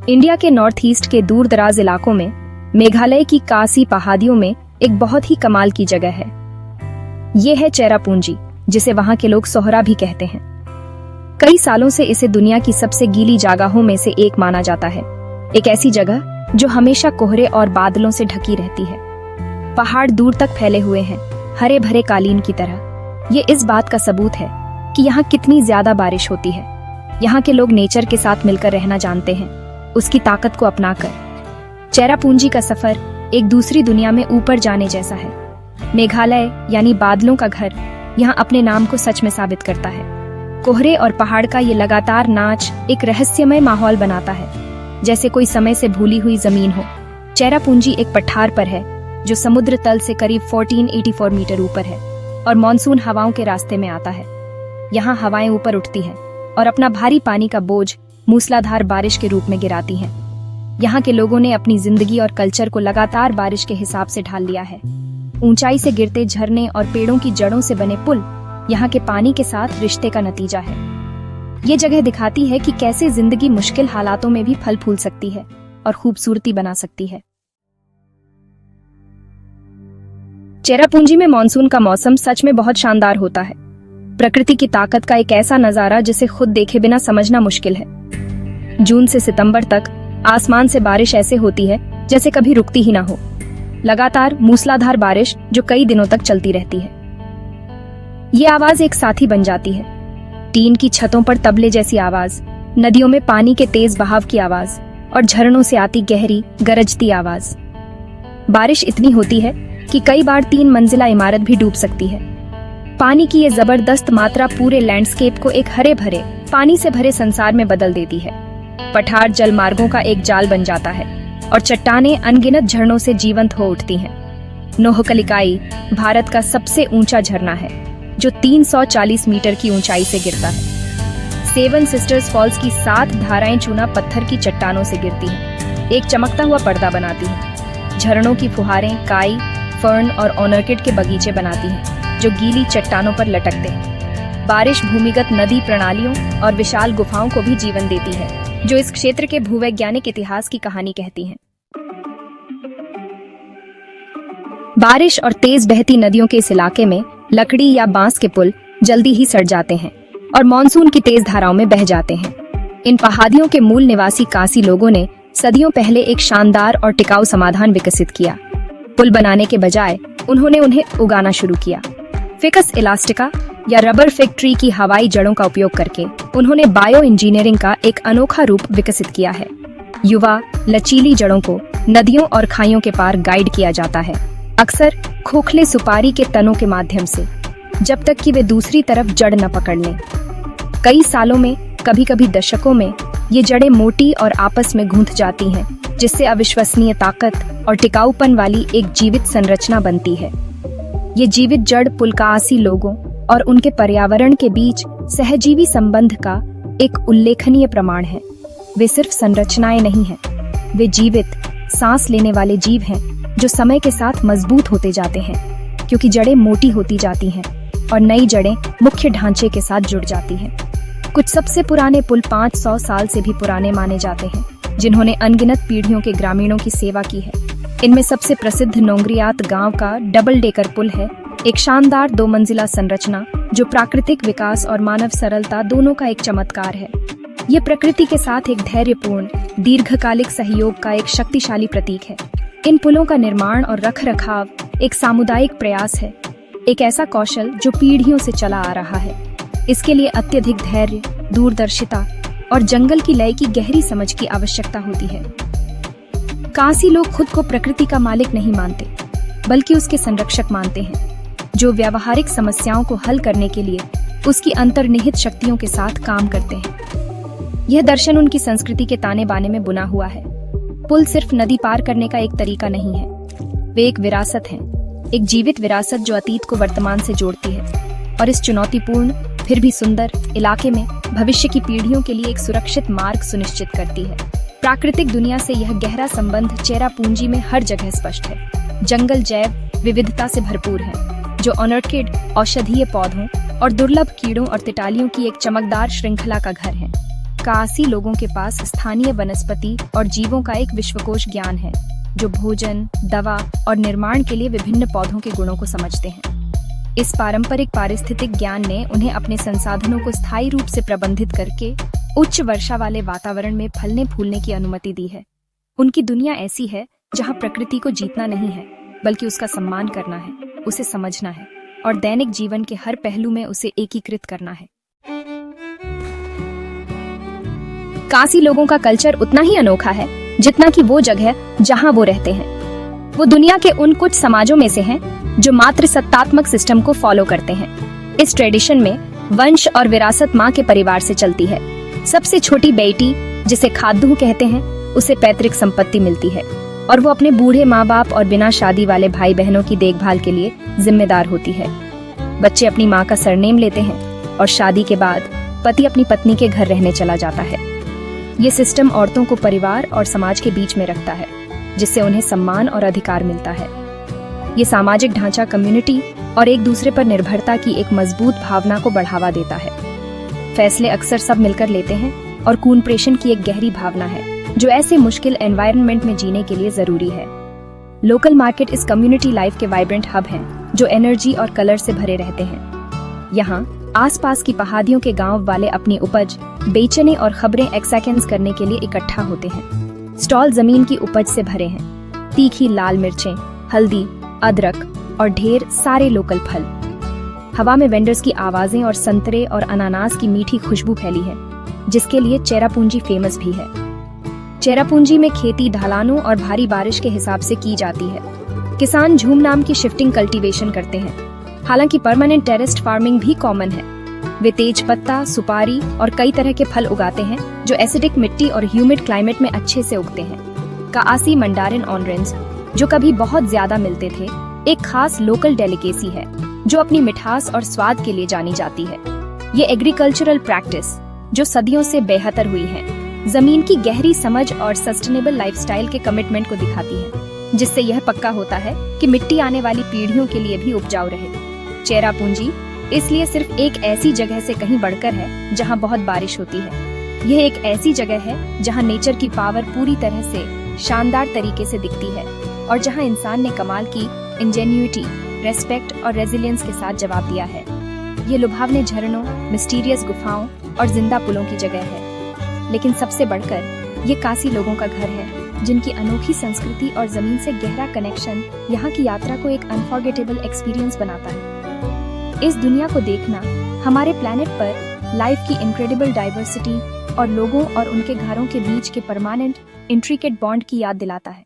India के north east के दूर दराज इलाकों में मेघालय की कासी पहाड़ियों में एक बहुत ही कमाल की जगह है। ये है चेरापूंजी, जिसे वहां के लोग सोहरा भी कहते हैं। कई सालों से इसे दुनिया की सबसे गीली जगहों में से एक माना जाता है। एक ऐसी जगह जो हमेशा कोहरे और बादलों से ढकी रहती है। पहाड़ दूर तक फैले हुए हैं, हरे भरे कालीन की तरह। ये इस बात का सबूत है कि यहाँ कितनी ज्यादा बारिश होती है। यहाँ के लोग नेचर के साथ मिलकर रहना जानते हैं, उसकी ताकत को अपनाकर। चेरापूंजी का सफर एक दूसरी दुनिया में ऊपर जाने जैसा है। मेघालय यानी बादलों का घर यहाँ अपने नाम को सच में साबित करता है। कोहरे और पहाड़ का ये लगातार नाच एक रहस्यमय माहौल बनाता है, जैसे कोई समय से भूली हुई जमीन हो। चेरापूंजी एक पठार पर है जो समुद्र तल से करीब 1484 मीटर ऊपर है और मानसून हवाओं के रास्ते में आता है। यहाँ हवाएं ऊपर उठती हैं और अपना भारी पानी का बोझ मूसलाधार बारिश के रूप में गिराती हैं। यहाँ के लोगों ने अपनी जिंदगी और कल्चर को लगातार बारिश के हिसाब से ढाल लिया है। ऊंचाई से गिरते झरने और पेड़ों की जड़ों से बने पुल यहाँ के पानी के साथ रिश्ते का नतीजा है। ये जगह दिखाती है कि कैसे जिंदगी मुश्किल हालातों में भी फल फूल सकती है और खूबसूरती बना सकती है। चेरापूंजी में मानसून का मौसम सच में बहुत शानदार होता है। प्रकृति की ताकत का एक ऐसा नजारा जिसे खुद देखे बिना समझना मुश्किल है। जून से सितंबर तक आसमान से बारिश ऐसे होती है जैसे कभी रुकती ही ना हो। लगातार मूसलाधार बारिश जो कई दिनों तक चलती रहती है। ये आवाज एक साथी बन जाती है। टीन की छतों पर तबले जैसी आवाज, नदियों में पानी के तेज बहाव की आवाज और झरनों से आती गहरी गरजती आवाज। बारिश इतनी होती है कि कई बार 3 मंजिला इमारत भी डूब सकती है। पानी की ये जबरदस्त मात्रा पूरे लैंडस्केप को एक हरे भरे पानी से भरे संसार में बदल देती है। पठार जल मार्गों का एक जाल बन जाता है और चट्टानें अनगिनत झरनों से जीवंत हो उठती हैं। नोहकलिकाई भारत का सबसे ऊंचा झरना है जो 340 मीटर की ऊंचाई से गिरता है। 7 सिस्टर्स फॉल्स की 7 धाराएं चूना पत्थर की चट्टानों से गिरती हैं, एक चमकता हुआ पर्दा बनाती हैं। झरनों की फुहारें काई, फर्न और ऑर्किड के बगीचे बनाती हैं जो गीली चट्टानों पर लटकते हैं। बारिश भूमिगत नदी प्रणालियों और विशाल गुफाओं को भी जीवन देती है जो इस क्षेत्र के भूवैज्ञानिक इतिहास की कहानी कहती हैं। बारिश और तेज बहती नदियों के इस इलाके में लकड़ी या बांस के पुल जल्दी ही सड़ जाते हैं और मानसून की तेज धाराओं में बह जाते हैं। इन पहाड़ियों के मूल निवासी कासी लोगों ने सदियों पहले एक शानदार और टिकाऊ समाधान विकसित किया। पुल बनाने के बजाय उन्होंने उन्हें उगाना शुरू किया। फिकस इलास्टिका या रबर फिग ट्री की हवाई जड़ों का उपयोग करके उन्होंने बायो इंजीनियरिंग का एक अनोखा रूप विकसित किया है। युवा लचीली जड़ों को नदियों और खाइयों के पार गाइड किया जाता है, अक्सर खोखले सुपारी के तनों के माध्यम से, जब तक कि वे दूसरी तरफ जड़ न पकड़ लें। कई सालों में, कभी कभी दशकों में, ये जड़ें मोटी और आपस में गूंथ जाती हैं, जिससे अविश्वसनीय ताकत और टिकाऊपन वाली एक जीवित संरचना बनती है। ये जीवित जड़ पुलकासी लोगों और उनके पर्यावरण के बीच सहजीवी संबंध का एक उल्लेखनीय प्रमाण है। वे सिर्फ संरचनाएं नहीं हैं, वे जीवित, सांस लेने वाले जीव हैं जो समय के साथ मजबूत होते जाते हैं, क्योंकि जड़ें मोटी होती जाती हैं और नई जड़ें मुख्य ढांचे के साथ जुड़ जाती हैं। कुछ सबसे पुराने पुल 500 साल से भी पुराने माने जाते हैं, जिन्होंने अनगिनत पीढ़ियों के ग्रामीणों की सेवा की है। इनमें सबसे प्रसिद्ध नोंगरियात गांव का डबल डेकर पुल है, एक शानदार 2 मंजिला संरचना जो प्राकृतिक विकास और मानव सरलता दोनों का एक चमत्कार है। ये प्रकृति के साथ एक धैर्यपूर्ण, दीर्घकालिक सहयोग का एक शक्तिशाली प्रतीक है। इन पुलों का निर्माण और रखरखाव एक सामुदायिक प्रयास है, एक ऐसा कौशल जो पीढ़ियों से चला आ रहा है। इसके लिए अत्यधिक धैर्य, दूरदर्शिता और जंगल की लय की गहरी समझ की आवश्यकता होती है। कासी लोग खुद को प्रकृति का मालिक नहीं मानते, बल्कि उसके संरक्षक मानते हैं, जो व्यावहारिक समस्याओं को हल करने के लिए उसकी अंतर्निहित शक्तियों के साथ काम करते हैं। यह दर्शन उनकी संस्कृति के ताने बाने में बुना हुआ है। पुल सिर्फ नदी पार करने का एक तरीका नहीं है, वे एक विरासत हैं, एक जीवित विरासत जो अतीत को वर्तमान से जोड़ती है और इस चुनौतीपूर्ण फिर भी सुंदर इलाके में भविष्य की पीढ़ियों के लिए एक सुरक्षित मार्ग सुनिश्चित करती है। प्राकृतिक दुनिया से यह गहरा संबंध चेरापूंजी में हर जगह स्पष्ट है। जंगल जैव विविधता से भरपूर है, जो ऑर्किड, औषधीय पौधों और दुर्लभ कीड़ों और तिटालियों की एक चमकदार श्रृंखला का घर है। कासी लोगों के पास स्थानीय वनस्पति और जीवों का एक विश्वकोश ज्ञान है, जो भोजन, दवा और निर्माण के लिए विभिन्न पौधों के गुणों को समझते हैं। इस पारंपरिक पारिस्थितिक ज्ञान ने उन्हें अपने संसाधनों को स्थायी रूप से प्रबंधित करके उच्च वर्षा वाले वातावरण में फलने फूलने की अनुमति दी है। उनकी दुनिया ऐसी है जहां प्रकृति को जीतना नहीं है, बल्कि उसका सम्मान करना है, उसे समझना है और दैनिक जीवन के हर पहलू में उसे एकीकृत करना है। कासी लोगों का कल्चर उतना ही अनोखा है जितना कि वो जगह जहां वो रहते हैं। वो दुनिया के उन कुछ समाजों में से हैं जो मात्र सत्तात्मक सिस्टम को फॉलो करते हैं। इस ट्रेडिशन में वंश और विरासत माँ के परिवार से चलती है। सबसे छोटी बेटी, जिसे खाद्दू कहते हैं, उसे पैतृक संपत्ति मिलती है और वो अपने बूढ़े माँ बाप और बिना शादी वाले भाई बहनों की देखभाल के लिए जिम्मेदार होती है। बच्चे अपनी माँ का सरनेम लेते हैं और शादी के बाद पति अपनी पत्नी के घर रहने चला जाता है। ये सिस्टम औरतों को परिवार और समाज के बीच में रखता है, जिससे उन्हें सम्मान और अधिकार मिलता है। ये सामाजिक ढांचा कम्युनिटी और एक दूसरे पर निर्भरता की एक मजबूत भावना को बढ़ावा देता है। फैसले अक्सर सब मिलकर लेते हैं और कूनप्रेशन की एक गहरी भावना है, जो ऐसे मुश्किल एनवायरनमेंट में जीने के लिए जरूरी है। लोकल मार्केट इस कम्युनिटी लाइफ के वाइब्रेंट हब हैं, जो एनर्जी और कलर से भरे रहते हैं। यहाँ आसपास की पहाड़ियों के गांव वाले अपनी उपज बेचने और खबरें एक्सचेंज करने के लिए इकट्ठा होते हैं। स्टॉल जमीन की उपज से भरे हैं, तीखी लाल मिर्चें, हल्दी, अदरक और ढेर सारे लोकल फल। हवा में वेंडर्स की आवाजें और संतरे और अनानास की मीठी खुशबू फैली है, जिसके लिए चेरापूंजी फेमस भी है। चेरापूंजी में खेती ढलानों और भारी बारिश के हिसाब से की जाती है। किसान झूम नाम की शिफ्टिंग कल्टीवेशन करते हैं। हालांकि परमानेंट टेरेस्ड फार्मिंग भी कॉमन है। वे तेज पत्ता, सुपारी और कई तरह के फल उगाते हैं, जो एसिडिक मिट्टी और ह्यूमिड क्लाइमेट में अच्छे से उगते हैं। कासी मंडारिन ऑरेंज, जो कभी बहुत ज्यादा मिलते थे, एक खास लोकल डेलिकेसी है, जो अपनी मिठास और स्वाद के लिए जानी जाती है। ये एग्रीकल्चरल प्रैक्टिस, जो सदियों से बेहतर हुई है, जमीन की गहरी समझ और सस्टेनेबल लाइफस्टाइल के कमिटमेंट को दिखाती है, जिससे यह पक्का होता है कि मिट्टी आने वाली पीढ़ियों के लिए भी उपजाऊ रहे। चेरापूंजी इसलिए सिर्फ एक ऐसी जगह से कहीं बढ़कर है जहां बहुत बारिश होती है। यह एक ऐसी जगह है जहां नेचर की पावर पूरी तरह से शानदार तरीके से दिखती है और जहां इंसान ने कमाल की इंजेन्युइटी, रेस्पेक्ट और रेजिलियंस के साथ जवाब दिया है। ये लुभावने झरनों, मिस्टीरियस गुफाओं और जिंदा पुलों की जगह है, लेकिन सबसे बढ़कर ये कासी लोगों का घर है, जिनकी अनोखी संस्कृति और जमीन से गहरा कनेक्शन यहाँ की यात्रा को एक अनफॉरगेटेबल एक्सपीरियंस बनाता है। इस दुनिया को देखना हमारे प्लेनेट पर लाइफ की इनक्रेडिबल डाइवर्सिटी और लोगों और उनके घरों के बीच के परमानेंट इंट्रिकेट बॉन्ड की याद दिलाता है।